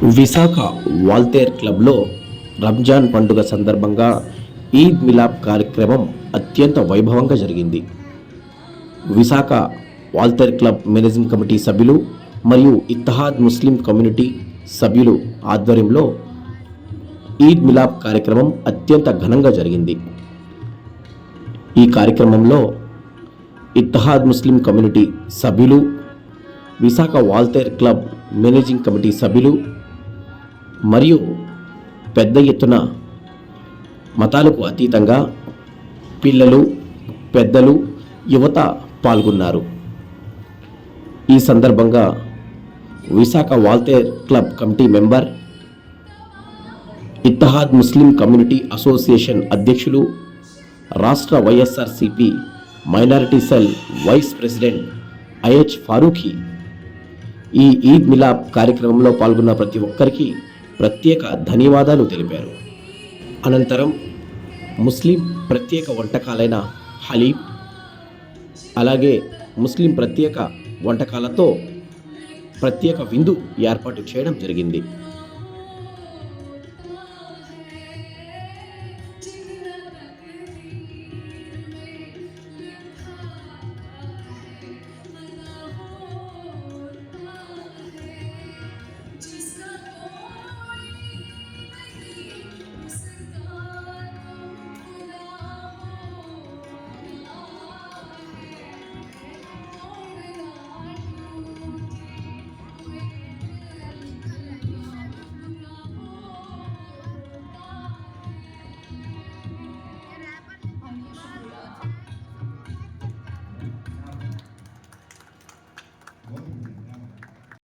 విశాఖ వాల్తేర్ క్లబ్లో రంజాన్ పండుగ సందర్భంగా ఈద్ మిలాద్ కార్యక్రమం అత్యంత వైభవంగా జరిగింది. Visakha Waltair club managing committee సభ్యులు మరియు ఇత్తహాద్ ముస్లిం కమ్యూనిటీ సభ్యులు ఆధ్వర్యంలో ఈద్ మిలాద్ కార్యక్రమం అత్యంత ఘనంగా జరిగింది. ఈ కార్యక్రమంలో ఇత్తహాద్ ముస్లిం కమ్యూనిటీ సభ్యులు, Visakha Waltair club managing committee సభ్యులు మరియు పెద్ద ఎత్తున మతాలకు అతీతంగా పిల్లలు, పెద్దలు, యువత పాల్గొన్నారు. ఈ సందర్భంగా Visakha Waltair club committee member, Ittehad Muslim community association అధ్యక్షులు, రాష్ట్ర YSRCP minority cell vice president IH Farooqui ఈ ఈద్ మిలాద్ కార్యక్రమంలో పాల్గొన్న ప్రతి ఒక్కరికి ప్రత్యేక ధన్యవాదాలు తెలిపారు. అనంతరం ముస్లిం ప్రత్యేక వంటకాలైన హలీం, అలాగే ముస్లిం ప్రత్యేక వంటకాలతో ప్రత్యేక విందు ఏర్పాటు చేయడం జరిగింది.